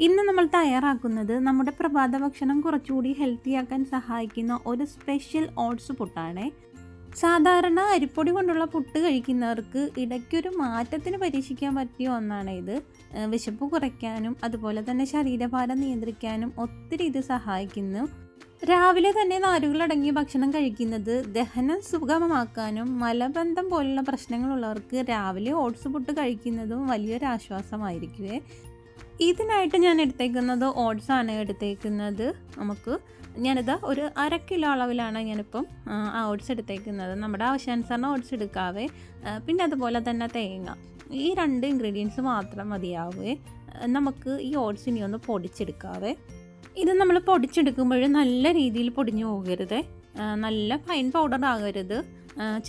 ഇന്ന് നമ്മൾ തയ്യാറാക്കുന്നത് നമ്മുടെ പ്രഭാത ഭക്ഷണം കുറച്ചുകൂടി ഹെൽത്തിയാക്കാൻ സഹായിക്കുന്ന ഒരു സ്പെഷ്യൽ ഓട്സ് പുട്ടാണ്. സാധാരണ അരിപ്പൊടി കൊണ്ടുള്ള പുട്ട് കഴിക്കുന്നവർക്ക് ഇടയ്ക്കൊരു മാറ്റത്തിന് പരീക്ഷിക്കാൻ പറ്റിയ ഒന്നാണ് ഇത്. വിശപ്പ് കുറയ്ക്കാനും അതുപോലെ തന്നെ ശരീരഭാരം നിയന്ത്രിക്കാനും ഒത്തിരി ഇത് സഹായിക്കുന്നു. രാവിലെ തന്നെ നാരുകളടങ്ങിയ ഭക്ഷണം കഴിക്കുന്നത് ദഹനം സുഗമമാക്കാനും മലബന്ധം പോലുള്ള പ്രശ്നങ്ങളുള്ളവർക്ക് രാവിലെ ഓട്സ് പുട്ട് കഴിക്കുന്നതും വലിയൊരു ആശ്വാസമായിരിക്കുമേ. ഇതിനായിട്ട് ഞാൻ എടുത്തേക്കുന്നത് ഓട്സാണ് എടുത്തേക്കുന്നത്. ഞാനിതാ ഒരു 1/2 കിലോ അളവിലാണ് ഞാനിപ്പം ഓട്സ് എടുത്തേക്കുന്നത്. നമ്മുടെ ആവശ്യാനുസരണം ഓട്സ് എടുക്കാവേ. പിന്നെ അതുപോലെ തന്നെ തേങ്ങ, ഈ 2 ഇൻഗ്രീഡിയൻസ് മാത്രം മതിയാവേ. നമുക്ക് ഈ ഓട്സ് ഇനി ഒന്ന് പൊടിച്ചെടുക്കാവേ. ഇത് നമ്മൾ പൊടിച്ചെടുക്കുമ്പോൾ നല്ല രീതിയിൽ പൊടിഞ്ഞു പോകരുത്, നല്ല ഫൈൻ പൗഡർ ആകരുത്.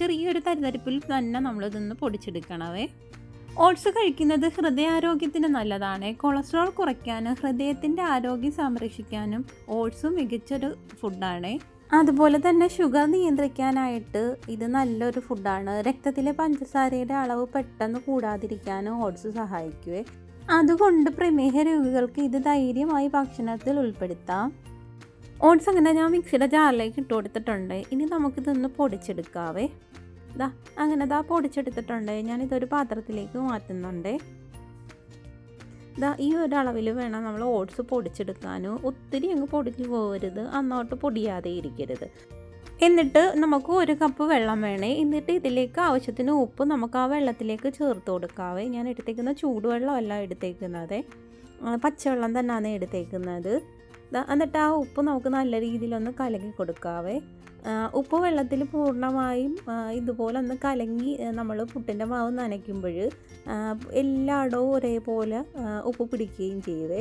ചെറിയൊരു തരിതരിപ്പിൽ തന്നെ നമ്മളിതൊന്ന് പൊടിച്ചെടുക്കണവേ. ഓട്സ് കഴിക്കുന്നത് ഹൃദയാരോഗ്യത്തിന് നല്ലതാണ്. കൊളസ്ട്രോൾ കുറയ്ക്കാനും ഹൃദയത്തിൻ്റെ ആരോഗ്യം സംരക്ഷിക്കാനും ഓട്സും മികച്ചൊരു ഫുഡാണ്. അതുപോലെ തന്നെ ഷുഗർ നിയന്ത്രിക്കാനായിട്ട് ഇത് നല്ലൊരു ഫുഡാണ്. രക്തത്തിലെ പഞ്ചസാരയുടെ അളവ് പെട്ടെന്ന് കൂടാതിരിക്കാനും ഓട്സ് സഹായിക്കുവേ. അതുകൊണ്ട് പ്രമേഹ രോഗികൾക്ക് ഇത് ധൈര്യമായി ഭക്ഷണത്തിൽ ഉൾപ്പെടുത്താം. ഓട്സ് അങ്ങനെ ഞാൻ മിക്സിയുടെ ജാറിലേക്ക് ഇട്ട് കൊടുത്തിട്ടുണ്ട്. ഇനി നമുക്കിതൊന്ന് പൊടിച്ചെടുക്കാവേ. അങ്ങനെ പൊടിച്ചെടുത്തിട്ടുണ്ട്. ഞാനിതൊരു പാത്രത്തിലേക്ക് മാറ്റുന്നുണ്ട്. ഈ ഒരളവിൽ വേണം നമ്മൾ ഓട്സ് പൊടിച്ചെടുക്കാനും. ഒത്തിരി അങ്ങ് പൊടിഞ്ഞു പോകരുത്, അന്നോട്ട് പൊടിയാതെ ഇരിക്കരുത്. എന്നിട്ട് നമുക്ക് 1 കപ്പ് വെള്ളം വേണേ. എന്നിട്ട് ഇതിലേക്ക് ആവശ്യത്തിന് ഉപ്പ് നമുക്ക് ആ വെള്ളത്തിലേക്ക് ചേർത്ത് കൊടുക്കാവേ. ഞാൻ എടുത്തേക്കുന്ന ചൂടുവെള്ളമല്ല എടുത്തേക്കുന്നത്, പച്ചവെള്ളം തന്നെയാണ് എടുത്തേക്കുന്നത്. എന്നിട്ട് ആ ഉപ്പ് നമുക്ക് നല്ല രീതിയിലൊന്ന് കലക്കി കൊടുക്കാവേ. ഉപ്പ് വെള്ളത്തിൽ പൂർണ്ണമായും ഇതുപോലെ ഒന്ന് കലങ്ങി നമ്മൾ പുട്ടിൻ്റെ മാവ് നനയ്ക്കുമ്പോൾ എല്ലായിടവും ഒരേപോലെ ഉപ്പ് പിടിക്കുകയും ചെയ്യുവേ.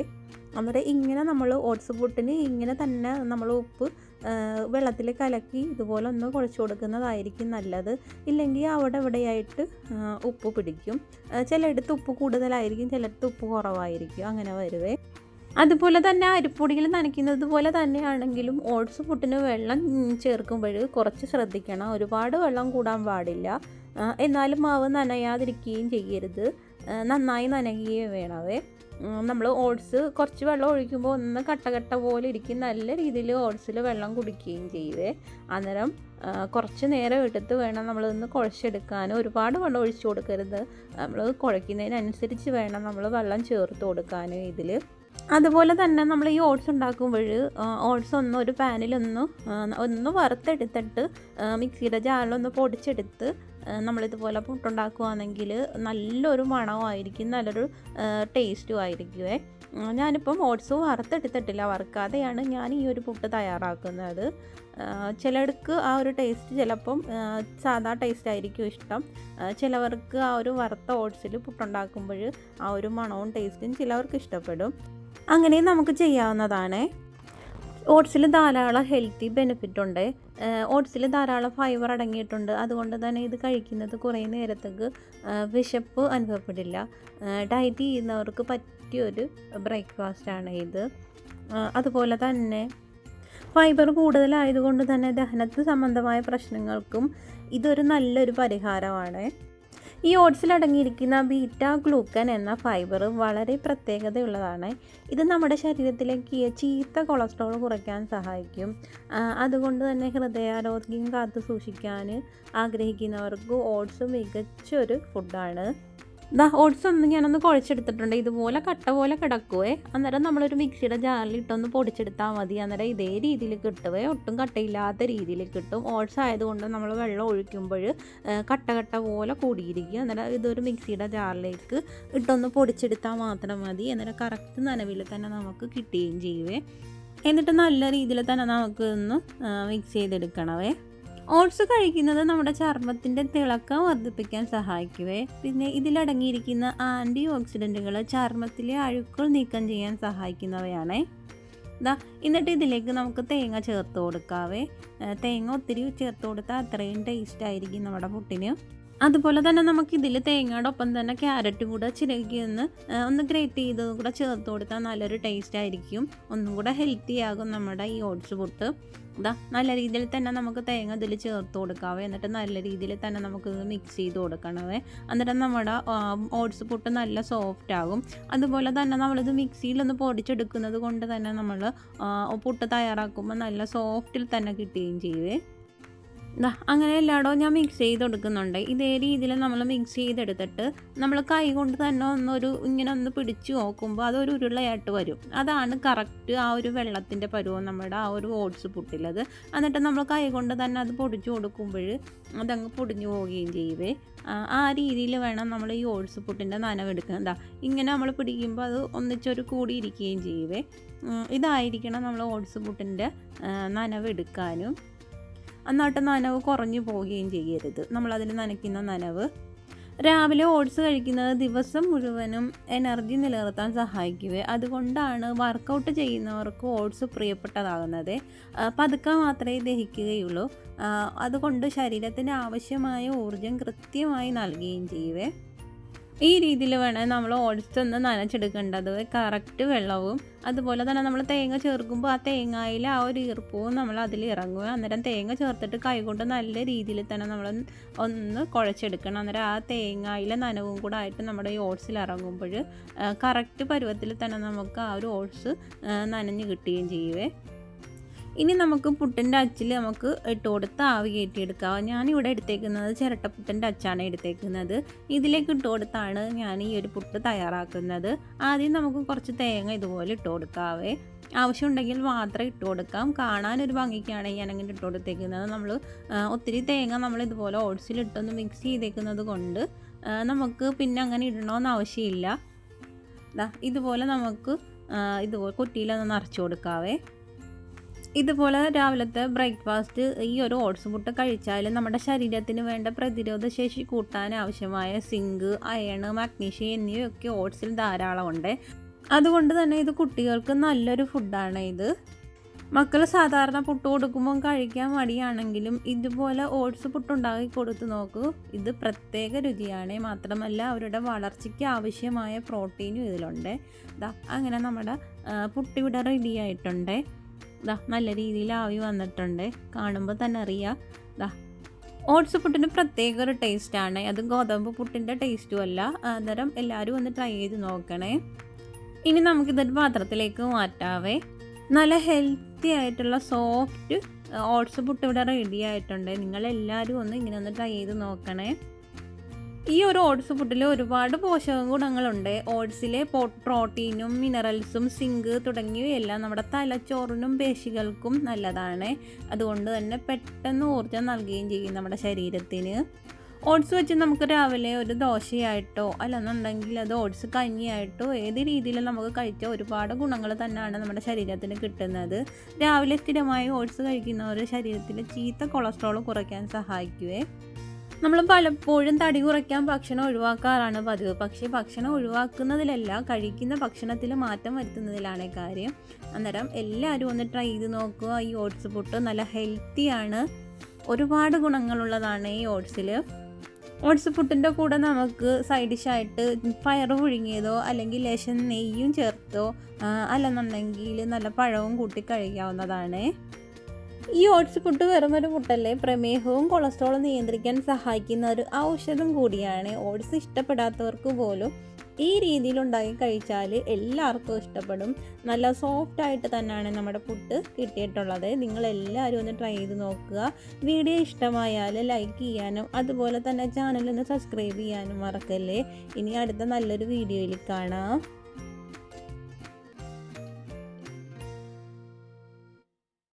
അന്നേരം ഇങ്ങനെ നമ്മൾ ഓട്സ് പുട്ടിന് ഇങ്ങനെ തന്നെ നമ്മൾ ഉപ്പ് വെള്ളത്തിൽ കലക്കി ഇതുപോലെ ഒന്ന് കുഴച്ച് കൊടുക്കുന്നതായിരിക്കും നല്ലത്. ഇല്ലെങ്കിൽ അവിടെ ഇവിടെയായിട്ട് ഉപ്പ് പിടിക്കും. ചിലയിടത്ത് ഉപ്പ് കൂടുതലായിരിക്കും, ചിലയിടത്ത് ഉപ്പ് കുറവായിരിക്കും, അങ്ങനെ വരുവേ. അതുപോലെ തന്നെ അരിപ്പൊടിയിൽ നനയ്ക്കുന്നത് പോലെ തന്നെയാണെങ്കിലും ഓട്സ് പുട്ടിന് വെള്ളം ചേർക്കുമ്പോൾ കുറച്ച് ശ്രദ്ധിക്കണം. ഒരുപാട് വെള്ളം കൂടാൻ പാടില്ല, എന്നാലും മാവ് നനയാതിരിക്കുകയും ചെയ്യരുത്. നന്നായി നനയുകയും വേണവേ. നമ്മൾ ഓട്സ് കുറച്ച് വെള്ളം ഒഴിക്കുമ്പോൾ ഒന്ന് കട്ട പോലെ ഇരിക്കും. നല്ല രീതിയിൽ ഓട്സിൽ വെള്ളം കുടിക്കുകയും ചെയ്യുവേ. അന്നേരം കുറച്ച് നേരം എടുത്ത് വേണം നമ്മളൊന്ന് കുഴച്ചെടുക്കാൻ. ഒരുപാട് വെള്ളം ഒഴിച്ചു കൊടുക്കരുത്. നമ്മൾ കുഴയ്ക്കുന്നതിനനുസരിച്ച് വേണം നമ്മൾ വെള്ളം ചേർത്ത് കൊടുക്കാൻ ഇതിൽ. അതുപോലെ തന്നെ നമ്മൾ ഈ ഓട്സ് ഉണ്ടാക്കുമ്പോൾ ഓട്സ് ഒരു പാനിലൊന്ന് വറുത്തെടുത്തിട്ട് മിക്സിയുടെ ജാറിലൊന്ന് പൊടിച്ചെടുത്ത് നമ്മളിതുപോലെ പുട്ടുണ്ടാക്കുകയാണെങ്കിൽ നല്ലൊരു മണമായിരിക്കും, നല്ലൊരു ടേസ്റ്റും ആയിരിക്കുമേ. ഞാനിപ്പം ഓട്സ് വറുത്തെടുത്തിട്ടില്ല, വറുക്കാതെയാണ് ഞാൻ ഈ ഒരു പുട്ട് തയ്യാറാക്കുന്നത്. ചിലർക്ക് ആ ഒരു ടേസ്റ്റ് ചിലപ്പം സാധാ ടേസ്റ്റ് ആയിരിക്കും ഇഷ്ടം. ചിലവർക്ക് ആ ഒരു വറുത്ത ഓട്സിൽ പുട്ടുണ്ടാക്കുമ്പോൾ ആ ഒരു മണവും ടേസ്റ്റും ചിലവർക്ക് ഇഷ്ടപ്പെടും. അങ്ങനെ നമുക്ക് ചെയ്യാവുന്നതാണ്. ഓട്സിൽ ധാരാളം ഹെൽത്തി ബെനിഫിറ്റ് ഉണ്ട്. ഓട്സിൽ ധാരാളം ഫൈബർ അടങ്ങിയിട്ടുണ്ട്. അതുകൊണ്ട് തന്നെ ഇത് കഴിക്കുന്നത് കുറേ നേരത്തേക്ക് വിശപ്പ് അനുഭവപ്പെടില്ല. ഡയറ്റ് ചെയ്യുന്നവർക്ക് പറ്റിയൊരു ബ്രേക്ക്ഫാസ്റ്റാണ് ഇത്. അതുപോലെ തന്നെ ഫൈബർ കൂടുതലായതുകൊണ്ട് തന്നെ ദഹനത്തിന് സംബന്ധമായ പ്രശ്നങ്ങൾക്കും ഇതൊരു നല്ലൊരു പരിഹാരമാണ്. ഈ ഓട്സിൽ അടങ്ങിയിരിക്കുന്ന ബീറ്റ ഗ്ലൂക്കൻ എന്ന ഫൈബർ വളരെ പ്രത്യേകതയുള്ളതാണ്. ഇത് നമ്മുടെ ശരീരത്തിലേക്ക് ചീത്ത കൊളസ്ട്രോൾ കുറയ്ക്കാൻ സഹായിക്കും. അതുകൊണ്ട് തന്നെ ഹൃദയാരോഗ്യം കാത്തു സൂക്ഷിക്കാൻ ആഗ്രഹിക്കുന്നവർക്ക് ഓട്സ് മികച്ചൊരു ഫുഡാണ്. ഓട്സ് ഞാനൊന്ന് കുഴച്ചെടുത്തിട്ടുണ്ട്. ഇതുപോലെ കട്ട പോലെ കിടക്കുവേ. അന്നേരം നമ്മളൊരു മിക്സിയുടെ ജാറിൽ ഇട്ടൊന്ന് പൊടിച്ചെടുത്താൽ മതി. അന്നേരം ഇതേ രീതിയിൽ കിട്ടുവേ, ഒട്ടും കട്ടയില്ലാത്ത രീതിയിൽ കിട്ടും. ഓട്സ് ആയതുകൊണ്ട് നമ്മൾ വെള്ളം ഒഴിക്കുമ്പോൾ കട്ട പോലെ കൂടിയിരിക്കും. അന്നേരം ഇതൊരു മിക്സിയുടെ ജാറിലേക്ക് ഇട്ടൊന്ന് പൊടിച്ചെടുത്താൽ മാത്രം മതി. അന്നേരം കറക്റ്റ് നനവിൽ തന്നെ നമുക്ക് കിട്ടുകയും ചെയ്യുവേ. എന്നിട്ട് നല്ല രീതിയിൽ തന്നെ നമുക്ക് ഒന്ന് മിക്സ് ചെയ്തെടുക്കണവേ. ഓട്സ് കഴിക്കുന്നത് നമ്മുടെ ചർമ്മത്തിൻ്റെ തിളക്കം വർദ്ധിപ്പിക്കാൻ സഹായിക്കുവേ. പിന്നെ ഇതിലടങ്ങിയിരിക്കുന്ന ആൻറ്റി ഓക്സിഡൻറ്റുകൾ ചർമ്മത്തിലെ അഴുക്കുകൾ നീക്കം ചെയ്യാൻ സഹായിക്കുന്നവയാണ്. എന്നിട്ട് ഇതിലേക്ക് നമുക്ക് തേങ്ങ ചേർത്ത് കൊടുക്കാവേ. തേങ്ങ ഒത്തിരി ചേർത്ത് കൊടുത്താൽ അത്രയും ടേസ്റ്റ് ആയിരിക്കും നമ്മുടെ പുട്ടിന്. അതുപോലെ തന്നെ നമുക്കിതിൽ തേങ്ങയുടെ ഒപ്പം തന്നെ ക്യാരറ്റും കൂടെ ചിരകി ഒന്ന് ഗ്രേറ്റ് ചെയ്തത് കൂടെ ചേർത്ത് കൊടുത്താൽ നല്ലൊരു ടേസ്റ്റ് ആയിരിക്കും. ഒന്നും കൂടെ ഹെൽത്തി ആകും നമ്മുടെ ഈ ഓട്സ് പുട്ട്. നല്ല രീതിയിൽ തന്നെ നമുക്ക് തേങ്ങ ഇതിൽ ചേർത്ത് കൊടുക്കാവേ. എന്നിട്ട് നല്ല രീതിയിൽ തന്നെ നമുക്കിത് മിക്സ് ചെയ്ത് കൊടുക്കണവേ. എന്നിട്ട് നമ്മുടെ ഓട്സ് പുട്ട് നല്ല സോഫ്റ്റ് ആകും. അതുപോലെ തന്നെ നമ്മളിത് മിക്സിയിലൊന്ന് പൊടിച്ചെടുക്കുന്നത് കൊണ്ട് തന്നെ നമ്മൾ പുട്ട് തയ്യാറാക്കുമ്പോൾ നല്ല സോഫ്റ്റിൽ തന്നെ കിട്ടുകയും ചെയ്യുവേ. അങ്ങനെ എല്ലായിടവും ഞാൻ മിക്സ് ചെയ്ത് കൊടുക്കുന്നുണ്ട്. ഇതേ രീതിയിൽ നമ്മൾ മിക്സ് ചെയ്തെടുത്തിട്ട് നമ്മൾ കൈ കൊണ്ട് തന്നെ ഇങ്ങനെ ഒന്ന് പിടിച്ച് നോക്കുമ്പോൾ അതൊരു ഉരുളയായിട്ട് വരും. അതാണ് കറക്റ്റ് ആ ഒരു വെള്ളത്തിൻ്റെ പരുവം നമ്മുടെ ആ ഒരു ഓട്സ് പുട്ടിലത്. എന്നിട്ട് നമ്മൾ കൈ കൊണ്ട് തന്നെ അത് പൊടിച്ചു കൊടുക്കുമ്പോൾ അതങ്ങ് പൊടിഞ്ഞു പോവുകയും ചെയ്യുവേ. ആ രീതിയിൽ വേണം നമ്മൾ ഈ ഓട്സ് പുട്ടിൻ്റെ നനവെടുക്കാൻ. ഇങ്ങനെ നമ്മൾ പിടിക്കുമ്പോൾ അത് ഒന്നിച്ചൊരു കൂടിയിരിക്കുകയും ചെയ്യുവേ. ഇതായിരിക്കണം നമ്മൾ ഓട്സ് പുട്ടിൻ്റെ നനവെടുക്കാനും. എന്നിട്ട് നനവ് കുറഞ്ഞു പോവുകയും ചെയ്യരുത് നമ്മളതിൽ നനയ്ക്കുന്ന നനവ്. രാവിലെ ഓട്സ് കഴിക്കുന്നത് ദിവസം മുഴുവനും എനർജി നിലനിർത്താൻ സഹായിക്കുക. അതുകൊണ്ടാണ് വർക്കൗട്ട് ചെയ്യുന്നവർക്ക് ഓട്സ് പ്രിയപ്പെട്ടതാകുന്നത്. പതുക്കെ മാത്രമേ ദഹിക്കുകയുള്ളൂ. അതുകൊണ്ട് ശരീരത്തിന് ആവശ്യമായ ഊർജം കൃത്യമായി നൽകുകയും ചെയ്യുവേ. ഈ രീതിയിൽ വേണം നമ്മൾ ഓട്സ് ഒന്ന് നനച്ചെടുക്കേണ്ടത്. കറക്റ്റ് വെള്ളവും അതുപോലെ തന്നെ നമ്മൾ തേങ്ങ ചേർക്കുമ്പോൾ ആ തേങ്ങയിൽ ആ ഒരു ഈർപ്പവും നമ്മൾ അതിൽ ഇറങ്ങുക. അന്നേരം തേങ്ങ ചേർത്തിട്ട് കൈകൊണ്ട് നല്ല രീതിയിൽ തന്നെ നമ്മൾ ഒന്ന് കുഴച്ചെടുക്കണം. അന്നേരം ആ തേങ്ങയിലെ നനവും കൂടെ ആയിട്ട് നമ്മുടെ ഈ ഓട്സിൽ ഇറങ്ങുമ്പോൾ കറക്റ്റ് പരുവത്തിൽ തന്നെ നമുക്ക് ആ ഒരു ഓട്സ് നനഞ്ഞ് കിട്ടുകയും ചെയ്യുവേ. ഇനി നമുക്ക് പുട്ടിൻ്റെ അച്ചിൽ നമുക്ക് ഇട്ട് കൊടുത്ത് ആവി കയറ്റിയെടുക്കാം. ഞാനിവിടെ എടുത്തേക്കുന്നത് ചിരട്ടപ്പുട്ടിൻ്റെ അച്ചാണ് എടുത്തേക്കുന്നത്. ഇതിലേക്ക് ഇട്ട് കൊടുത്താണ് ഞാൻ ഈ ഒരു പുട്ട് തയ്യാറാക്കുന്നത്. ആദ്യം നമുക്ക് കുറച്ച് തേങ്ങ ഇതുപോലെ ഇട്ട് കൊടുക്കാവേ. ആവശ്യമുണ്ടെങ്കിൽ മാത്രം ഇട്ട് കൊടുക്കാം. കാണാനൊരു ഭംഗിക്കാണ് ഞാനങ്ങനെ ഇട്ട് കൊടുത്തേക്കുന്നത്. നമ്മൾ ഒത്തിരി തേങ്ങ നമ്മൾ ഇതുപോലെ ഓട്സിലിട്ടൊന്ന് മിക്സ് ചെയ്തേക്കുന്നത് കൊണ്ട് നമുക്ക് പിന്നെ അങ്ങനെ ഇടണമെന്ന് ആവശ്യമില്ല. ഇതുപോലെ നമുക്ക് ഇതുപോലെ കുറ്റിയിലൊന്ന് നിറച്ച് കൊടുക്കാവേ. ഇതുപോലെ രാവിലത്തെ ബ്രേക്ക്ഫാസ്റ്റ് ഈ ഒരു ഓട്സ് പുട്ട് കഴിച്ചാൽ നമ്മുടെ ശരീരത്തിന് വേണ്ട പ്രതിരോധ ശേഷി കൂട്ടാൻ ആവശ്യമായ സിങ്ക്, അയൺ, മഗ്നീഷ്യം എന്നിവയൊക്കെ ഓട്സിൽ ധാരാളമുണ്ട്. അതുകൊണ്ട് തന്നെ ഇത് കുട്ടികൾക്ക് നല്ലൊരു ഫുഡാണ്. ഇത് മക്കൾ സാധാരണ പുട്ട് കൊടുക്കുമ്പോൾ കഴിക്കാൻ മടിയാണെങ്കിലും ഇതുപോലെ ഓട്സ് പുട്ടുണ്ടാക്കി കൊടുത്ത് നോക്കൂ. ഇത് പ്രത്യേക രുചിയാണ്. മാത്രമല്ല അവരുടെ വളർച്ചയ്ക്ക് ആവശ്യമായ പ്രോട്ടീനും ഇതിലുണ്ട്. അങ്ങനെ നമ്മുടെ പുട്ടിവിടെ റെഡി ആയിട്ടുണ്ട്. നല്ല രീതിയിൽ ആവി വന്നിട്ടുണ്ട്. കാണുമ്പോൾ തന്നെ അറിയാം. ഓട്സ് പുട്ടിന് പ്രത്യേക ഒരു ടേസ്റ്റാണ്. അത് ഗോതമ്പ് പുട്ടിൻ്റെ ടേസ്റ്റും അല്ല. അന്നേരം എല്ലാവരും ഒന്ന് ട്രൈ ചെയ്ത് നോക്കണേ. ഇനി നമുക്കിതൊരു പാത്രത്തിലേക്ക് മാറ്റാവേ. നല്ല ഹെൽത്തി ആയിട്ടുള്ള സോഫ്റ്റ് ഓട്സ് പുട്ട് ഇവിടെ റെഡി ആയിട്ടുണ്ട്. നിങ്ങളെല്ലാവരും ഇങ്ങനെ ഒന്ന് ട്രൈ ചെയ്ത് നോക്കണേ. ഈ ഒരു ഓട്സ് പുട്ടിൽ ഒരുപാട് പോഷക ഗുണങ്ങളുണ്ട്. ഓട്സിലെ പ്രോട്ടീനും മിനറൽസും സിങ്ക് തുടങ്ങിയവയെല്ലാം നമ്മുടെ തലച്ചോറിനും പേശികൾക്കും നല്ലതാണ്. അതുകൊണ്ട് തന്നെ പെട്ടെന്ന് ഊർജ്ജം നൽകുകയും ചെയ്യും നമ്മുടെ ശരീരത്തിന്. ഓട്സ് വെച്ച് നമുക്ക് രാവിലെ ഒരു ദോശയായിട്ടോ അല്ലെന്നുണ്ടെങ്കിൽ അത് ഓട്സ് കഞ്ഞിയായിട്ടോ ഏത് രീതിയിലും നമുക്ക് കഴിച്ചാൽ ഒരുപാട് ഗുണങ്ങൾ തന്നെയാണ് നമ്മുടെ ശരീരത്തിന് കിട്ടുന്നത്. രാവിലെ സ്ഥിരമായി ഓട്സ് കഴിക്കുന്നവർ ശരീരത്തിൽ ചീത്ത കൊളസ്ട്രോൾ കുറയ്ക്കാൻ സഹായിക്കുവേ. നമ്മൾ പലപ്പോഴും തടി കുറയ്ക്കാൻ ഭക്ഷണം ഒഴിവാക്കാറാണ് പതിവ്. പക്ഷേ ഭക്ഷണം ഒഴിവാക്കുന്നതിലല്ല, കഴിക്കുന്ന ഭക്ഷണത്തിൽ മാറ്റം വരുത്തുന്നതിലാണ് കാര്യം. അന്നേരം എല്ലാവരും ഒന്ന് ട്രൈ ചെയ്ത് നോക്കുക. ഈ ഓട്സ് പുട്ട് നല്ല ഹെൽത്തിയാണ്. ഒരുപാട് ഗുണങ്ങളുള്ളതാണ് ഈ ഓട്സിൽ. ഓട്സ് പുട്ടിൻ്റെ കൂടെ നമുക്ക് സൈഡ് ഡിഷായിട്ട് പയർ പുഴുങ്ങിയതോ അല്ലെങ്കിൽ ലേശം നെയ്യും ചേർത്തോ അല്ലെന്നുണ്ടെങ്കിൽ നല്ല പഴവും കൂട്ടി കഴിക്കാവുന്നതാണ്. ഈ ഓട്സ് പുട്ട് വെറുമൊരു പുട്ടല്ലേ, പ്രമേഹവും കൊളസ്ട്രോളും നിയന്ത്രിക്കാൻ സഹായിക്കുന്ന ഒരു ഔഷധം കൂടിയാണ്. ഓട്സ് ഇഷ്ടപ്പെടാത്തവർക്ക് പോലും ഈ രീതിയിലുണ്ടാക്കി കഴിച്ചാൽ എല്ലാവർക്കും ഇഷ്ടപ്പെടും. നല്ല സോഫ്റ്റായിട്ട് തന്നെയാണ് നമ്മുടെ പുട്ട് കിട്ടിയിട്ടുള്ളത്. നിങ്ങളെല്ലാവരും ഒന്ന് ട്രൈ ചെയ്ത് നോക്കുക. വീഡിയോ ഇഷ്ടമായാൽ ലൈക്ക് ചെയ്യാനും അതുപോലെ തന്നെ ചാനലൊന്ന് സബ്സ്ക്രൈബ് ചെയ്യാനും മറക്കല്ലേ. ഇനി അടുത്ത നല്ലൊരു വീഡിയോയിൽ കാണാം.